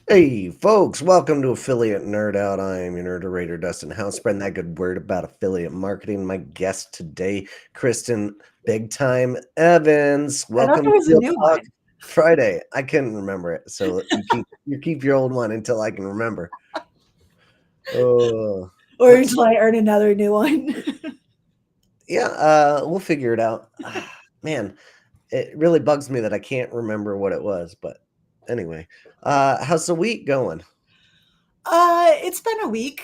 Hey, folks, welcome to Affiliate Nerd Out. I am your nerd Dustin. How spreading that good word about affiliate marketing. My guest today, Christen Big Time Evans. I thought Welcome there to was a Real new Talk one. Friday. I couldn't remember it, so you keep your old one until I can remember. Oh, Or let's until I earn another new one. yeah, we'll figure it out. Man, it really bugs me that I can't remember what it was, but anyway, how's the week going? It's been a week.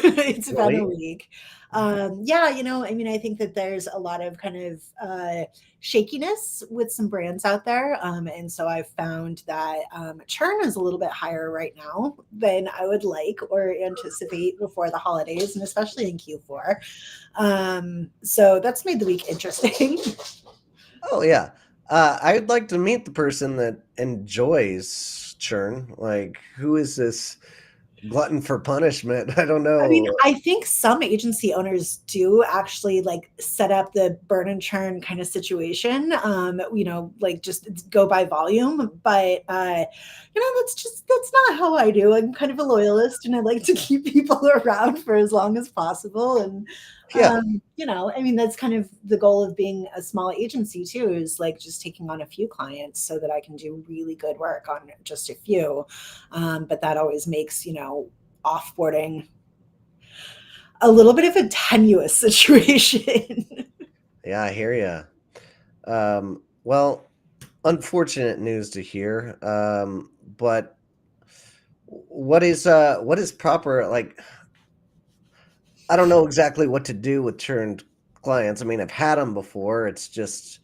It's been a Really? week. Yeah, I mean, I think that there's a lot of kind of shakiness with some brands out there. And so I've found that churn is a little bit higher right now than I would like or anticipate before the holidays, and especially in Q4. So that's made the week interesting. Oh yeah. I'd like to meet the person that enjoys churn. Like, who is this glutton for punishment? I don't I mean, know. I think some agency owners do actually like set up the burn and churn kind of situation, like just go by volume. But, that's not how I do. I'm kind of a loyalist and I like to keep people around for as long as possible. And, Yeah, I mean, that's kind of the goal of being a small agency too, is like just taking on a few clients so that I can do really good work on just a few. But that always makes, offboarding a little bit of a tenuous situation. yeah, I hear you. Well, unfortunate news to hear. But what is proper? Like, I don't know exactly what to do with churned clients. I mean, I've had them before. It's just,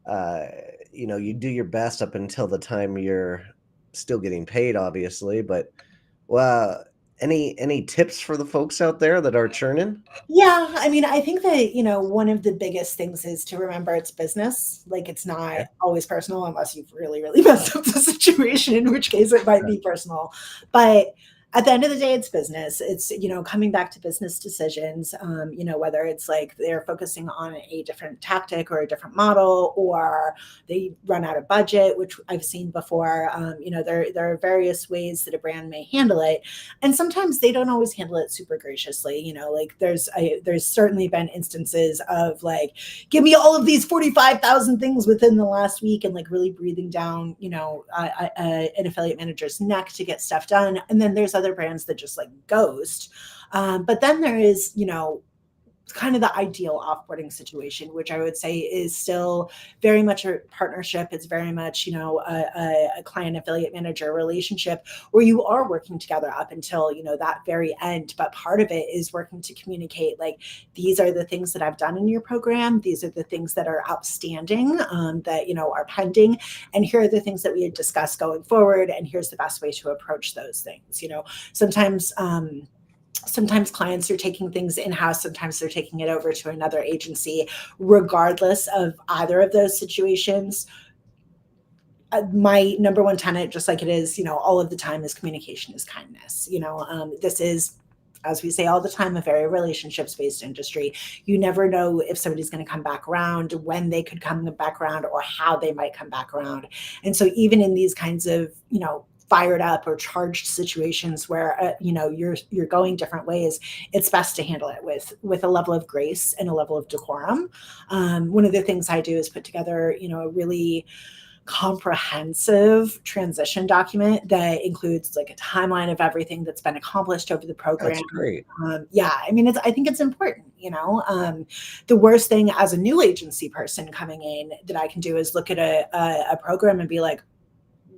uh, you do your best up until the time you're still getting paid, obviously. But well, any tips for the folks out there that are churning? Yeah, I mean, I think that, one of the biggest things is to remember it's business. Like, it's not Okay. always personal unless you've really, really messed up the situation, in which case it might be personal. But at the end of the day, it's business. It's, coming back to business decisions, whether it's like they're focusing on a different tactic or a different model, or they run out of budget, which I've seen before. There are various ways that a brand may handle it, and sometimes they don't always handle it super graciously. Like there's certainly been instances of like, give me all of these 45,000 things within the last week, and like really breathing down, an affiliate manager's neck to get stuff done. And then there's other brands that just like ghost. But then there is, kind of the ideal offboarding situation, which I would say is still very much a partnership. It's very much, a client affiliate manager relationship where you are working together up until, that very end. But part of it is working to communicate like, these are the things that I've done in your program. These are the things that are outstanding, that, are pending. And here are the things that we had discussed going forward. And here's the best way to approach those things. Sometimes, sometimes clients are taking things in-house, sometimes they're taking it over to another agency. Regardless of either of those situations, my number one tenet, just like it is, all of the time, is communication is kindness. This is, as we say all the time, a very relationships based industry. You never know if somebody's going to come back around, when they could come back around, or how they might come back around. And so even in these kinds of, fired up or charged situations where, you're going different ways, it's best to handle it with a level of grace and a level of decorum. One of the things I do is put together, a really comprehensive transition document that includes like a timeline of everything that's been accomplished over the program. That's great. Yeah, I mean, I think it's important. The worst thing as a new agency person coming in that I can do is look at a program and be like,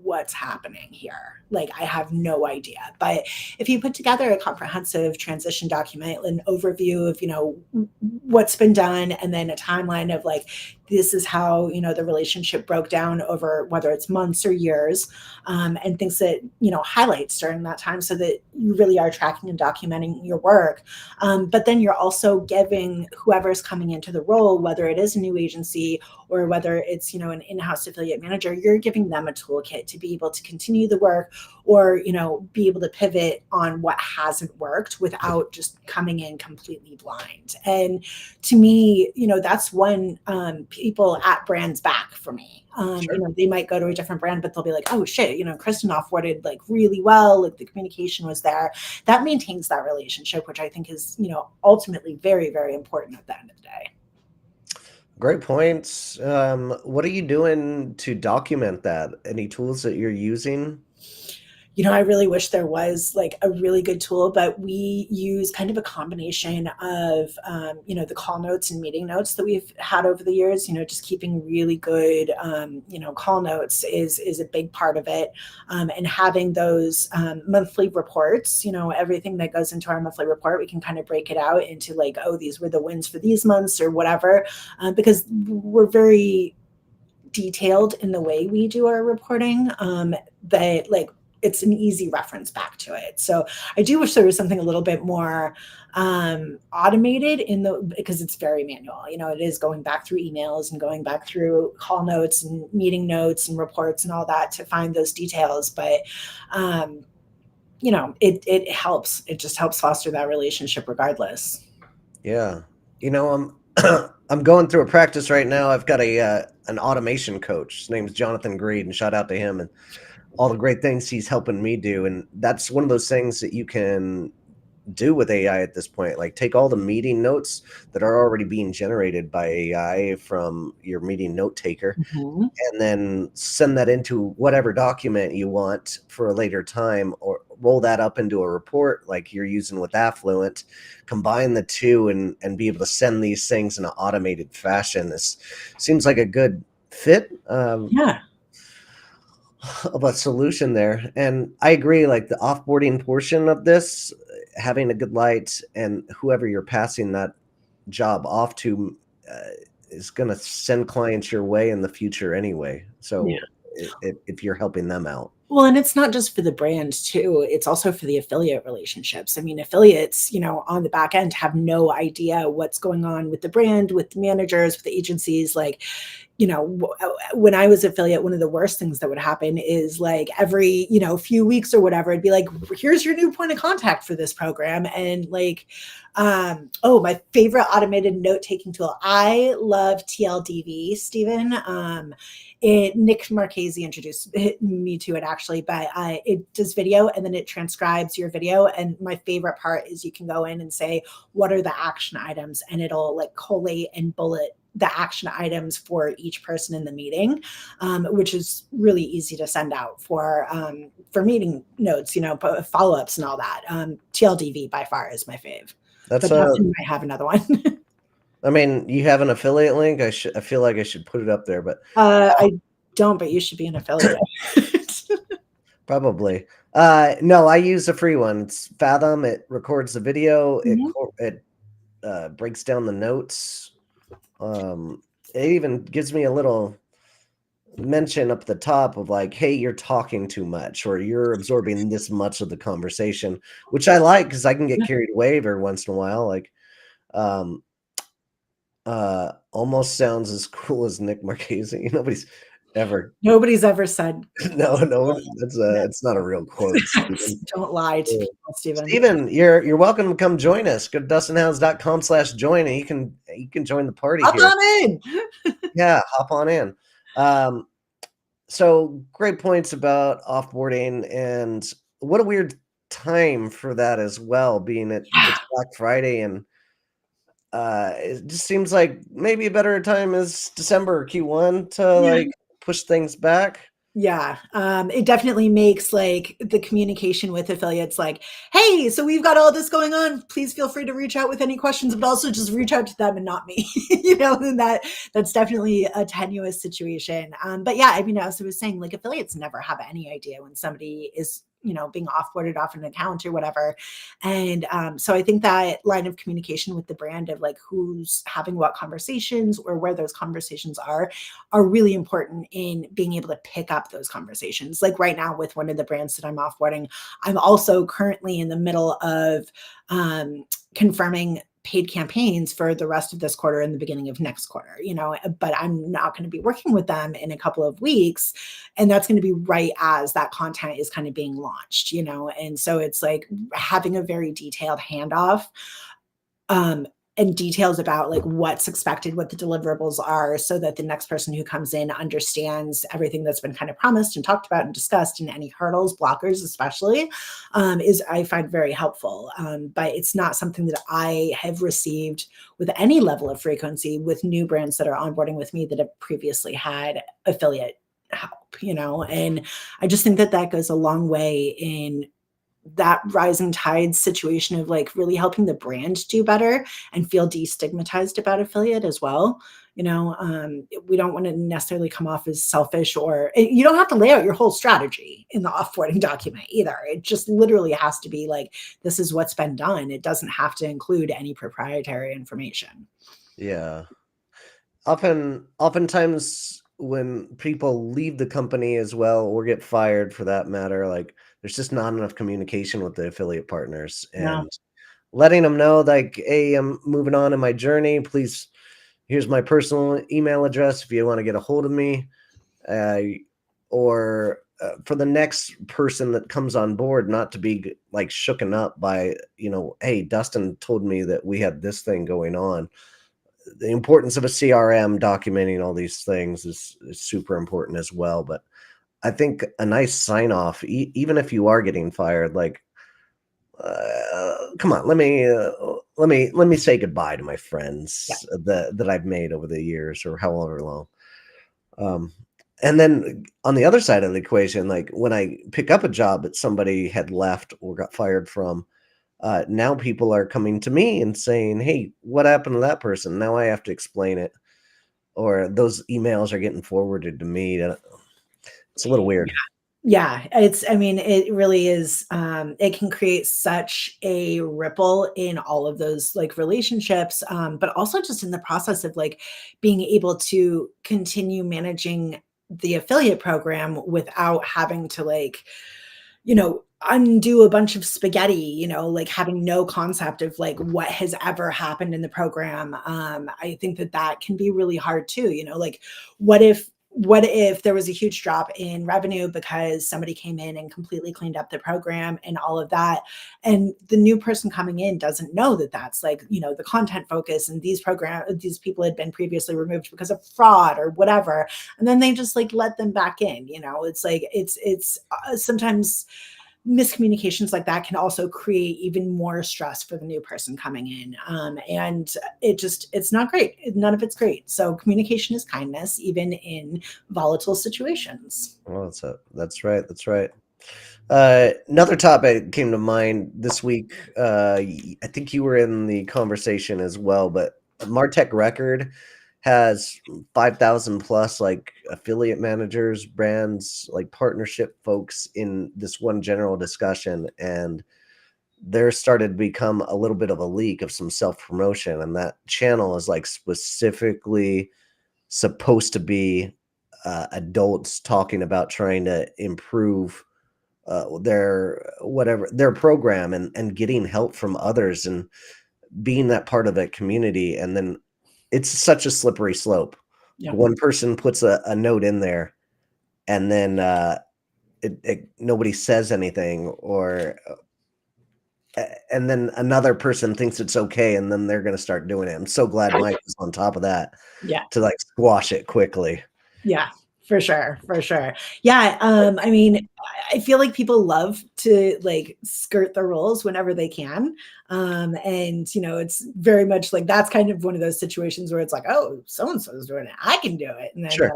what's happening here? Like, I have no idea. But if you put together a comprehensive transition document, an overview of, what's been done, and then a timeline of like, this is how, the relationship broke down over whether it's months or years, and things that, highlights during that time, so that you really are tracking and documenting your work. But then you're also giving whoever's coming into the role, whether it is a new agency or whether it's, an in-house affiliate manager, you're giving them a toolkit to be able to continue the work, or, be able to pivot on what hasn't worked without just coming in completely blind. And to me, that's when people at brands back for me. Sure. They might go to a different brand, but they'll be like, oh shit, Christen offboarded like really well, like the communication was there. That maintains that relationship, which I think is, ultimately very, very important at the end of the day. Great points. What are you doing to document that? Any tools that you're using? I really wish there was like a really good tool, but we use kind of a combination of, the call notes and meeting notes that we've had over the years. Just keeping really good, call notes is a big part of it. And having those monthly reports, everything that goes into our monthly report, we can kind of break it out into like, oh, these were the wins for these months or whatever, because we're very detailed in the way we do our reporting, that like, it's an easy reference back to it. So I do wish there was something a little bit more automated because it's very manual. It is going back through emails and going back through call notes and meeting notes and reports and all that to find those details. But it helps. It just helps foster that relationship regardless. Yeah. I'm I'm going through a practice right now. I've got an automation coach. His name's Jonathan Greed, and shout out to him and all the great things he's helping me do. And that's one of those things that you can do with AI at this point. Like, take all the meeting notes that are already being generated by AI from your meeting note taker, Mhm. and then send that into whatever document you want for a later time, or roll that up into a report like you're using with Affluent, combine the two and be able to send these things in an automated fashion. This seems like a good fit. Yeah. Of a solution there. And I agree, like the offboarding portion of this, having a good light, and whoever you're passing that job off to is going to send clients your way in the future anyway. So if you're helping them out. Well, and it's not just for the brand too. It's also for the affiliate relationships. I mean, affiliates, on the back end have no idea what's going on with the brand, with the managers, with the agencies. Like, when I was affiliate, one of the worst things that would happen is like every, few weeks or whatever, it'd be like, here's your new point of contact for this program. And like, my favorite automated note-taking tool. I love TLDV, Stephen. Nick Marchese introduced me to it actually, but it does video and then it transcribes your video. And my favorite part is you can go in and say, what are the action items? And it'll like collate and bullet the action items for each person in the meeting, which is really easy to send out for meeting notes, follow-ups and all that. TLDV by far is my fave. That's But Dustin might have another one. I mean, you have an affiliate link. I feel like I should put it up there, but I don't, but you should be an affiliate. probably. No, I use a free one. It's Fathom. It records the video. It breaks down the notes. It even gives me a little mention up the top of like, hey, you're talking too much, or you're absorbing this much of the conversation, which I like because I can get carried away every once in a while. Like, almost sounds as cool as Nick Marchese. Nobody's ever said no, it's not a real quote. don't lie to people, Stephen. Stephen, you're welcome to come join us. Go to dustinhounds.com/join, and you can join the party Hop here. on in. Yeah, hop on in. So great points about offboarding, and what a weird time for that as well, being it's Black Friday, and it just seems like maybe a better time is December Q1 to like push things back. Yeah. It definitely makes like the communication with affiliates like, hey, so we've got all this going on. Please feel free to reach out with any questions, but also just reach out to them and not me. And that's definitely a tenuous situation. But yeah, I mean, as I was saying, like affiliates never have any idea when somebody is being offboarded off an account or whatever. And so I think that line of communication with the brand of like who's having what conversations or where those conversations are really important in being able to pick up those conversations. Like right now with one of the brands that I'm offboarding, I'm also currently in the middle of confirming paid campaigns for the rest of this quarter and the beginning of next quarter, but I'm not going to be working with them in a couple of weeks. And that's going to be right as that content is kind of being launched, and so it's like having a very detailed handoff, and details about like what's expected, what the deliverables are, so that the next person who comes in understands everything that's been kind of promised and talked about and discussed, and any hurdles, blockers especially, is I find very helpful. But it's not something that I have received with any level of frequency with new brands that are onboarding with me that have previously had affiliate help, and I just think that that goes a long way in that rising tide situation of like really helping the brand do better and feel destigmatized about affiliate as well. We don't want to necessarily come off as selfish, or you don't have to lay out your whole strategy in the offboarding document either. It just literally has to be like, this is what's been done. It doesn't have to include any proprietary information. Yeah. Oftentimes when people leave the company as well, or get fired for that matter, like there's just not enough communication with the affiliate partners, No. and letting them know like, hey, I'm moving on in my journey. Please, here's my personal email address if you want to get a hold of me. Or for the next person that comes on board, not to be like shooken up by, hey, Dustin told me that we had this thing going on. The importance of a CRM documenting all these things is super important as well. But I think a nice sign off, even if you are getting fired, like, come on, let me say goodbye to my friends that I've made over the years or however long. And then on the other side of the equation, like when I pick up a job that somebody had left or got fired from, now people are coming to me and saying, hey, what happened to that person? Now I have to explain it. Or those emails are getting forwarded to me. It's a little weird. Yeah, it really is. It can create such a ripple in all of those like relationships, but also just in the process of like being able to continue managing the affiliate program without having to like, undo a bunch of spaghetti, like having no concept of like what has ever happened in the program. I think that that can be really hard too, like what if there was a huge drop in revenue because somebody came in and completely cleaned up the program and all of that, and the new person coming in doesn't know that that's like, the content focus, and these people had been previously removed because of fraud or whatever, and then they just like let them back in. It's like it's sometimes miscommunications like that can also create even more stress for the new person coming in. And it's not great. None of it's great. So communication is kindness, even in volatile situations. Well, that's right. That's right. Another topic came to mind this week. I think you were in the conversation as well, but Martech Record has 5,000 plus like affiliate managers, brands, like partnership folks in this one general discussion. And there started to become a little bit of a leak of some self-promotion. And that channel is like specifically supposed to be adults talking about trying to improve their program, and getting help from others and being that part of that community. And then it's such a slippery slope. Yeah. One person puts a note in there, and then nobody says anything, or and then another person thinks it's okay, and then they're going to start doing it. I'm so glad Mike was on top of that Yeah. to like squash it quickly. Yeah, for sure. For sure. Yeah. I feel like people love to like skirt the rules whenever they can. And it's very much like that's kind of one of those situations where it's like, oh, so-and-so is doing it, I can do it. And then Sure.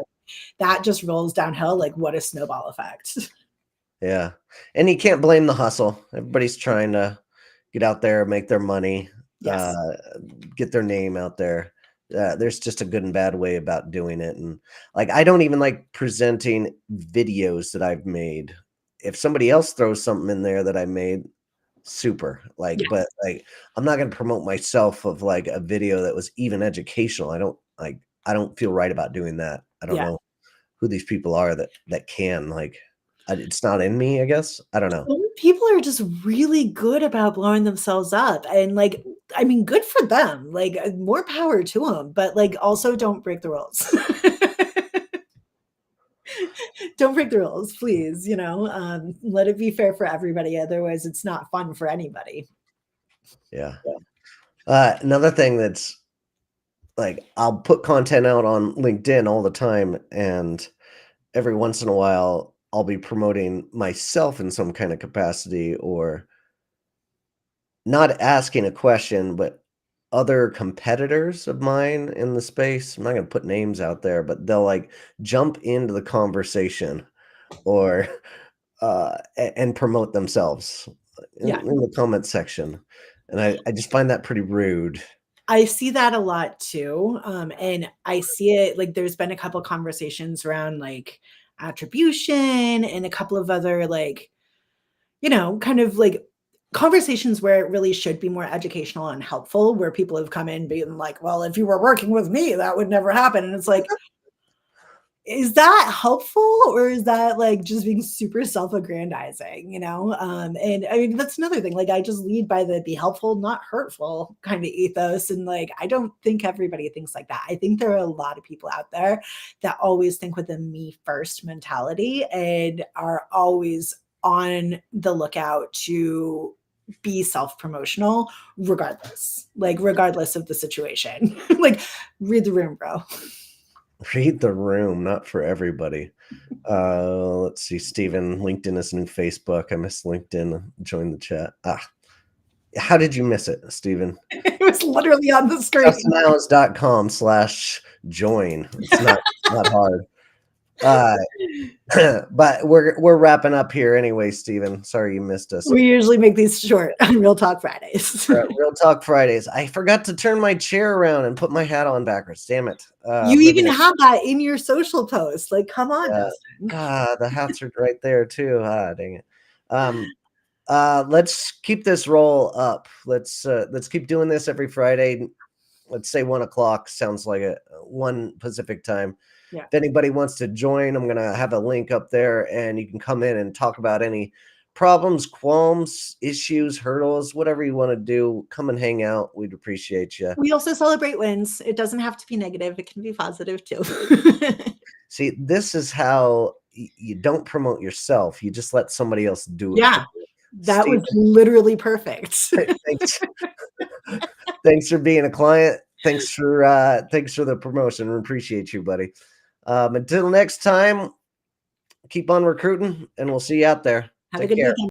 That just rolls downhill. Like, what a snowball effect. Yeah. And you can't blame the hustle. Everybody's trying to get out there, make their money, Yes. get their name out there. There's just a good and bad way about doing it. And like, I don't even like presenting videos that I've made. If somebody else throws something in there that I made, super. Like, Yeah. but like, I'm not going to promote myself of like a video that was even educational. I don't feel right about doing that. I don't Yeah. know who these people are that can like, it's not in me, I guess. I don't know. Some people are just really good about blowing themselves up. And like, I mean, good for them. Like, more power to them, but like, also don't break the rules. Don't break the rules, please. Let it be fair for everybody. Otherwise, it's not fun for anybody. Yeah. Another thing that's like, I'll put content out on LinkedIn all the time, and every once in a while, I'll be promoting myself in some kind of capacity, or not asking a question, but other competitors of mine in the space. I'm not gonna put names out there, but they'll like jump into the conversation, or and promote themselves Yeah. in the comment section. And I just find that pretty rude. I see that a lot too. And I see it like there's been a couple conversations around like attribution and a couple of other like, kind of like conversations where it really should be more educational and helpful, where people have come in being like, well, if you were working with me, that would never happen. And it's like, is that helpful, or is that like just being super self-aggrandizing? And I mean, that's another thing. Like, I just lead by the be helpful, not hurtful kind of ethos. And like, I don't think everybody thinks like that. I think there are a lot of people out there that always think with a me first mentality and are always on the lookout to be self-promotional regardless of the situation. Like, read the room, bro. Read the room, not for everybody. Let's see, Steven, LinkedIn is new Facebook. I miss LinkedIn. Join the chat. How did you miss it, Steven? It was literally on the screen. DustinIsles.com/join. It's not hard. But we're wrapping up here anyway, Steven. Sorry you missed us. We usually make these short on Real Talk Fridays. Real Talk Fridays. I forgot to turn my chair around and put my hat on backwards. Damn it. You even have that in your social post. Like, come on, Dustin. The hats are right there too. Dang it. Let's keep this roll up. Let's keep doing this every Friday. Let's say 1:00 sounds like 1 Pacific time. Yeah. If anybody wants to join, I'm gonna have a link up there, and you can come in and talk about any problems, qualms, issues, hurdles, whatever you want to do. Come and hang out. We'd appreciate you. We also celebrate wins. It doesn't have to be negative. It can be positive too. See, this is how you don't promote yourself. You just let somebody else do it. Yeah, that was literally perfect. Thanks for being a client. Thanks for the promotion. We appreciate you, buddy. Until next time, keep on recruiting, and we'll see you out there. Have a good weekend.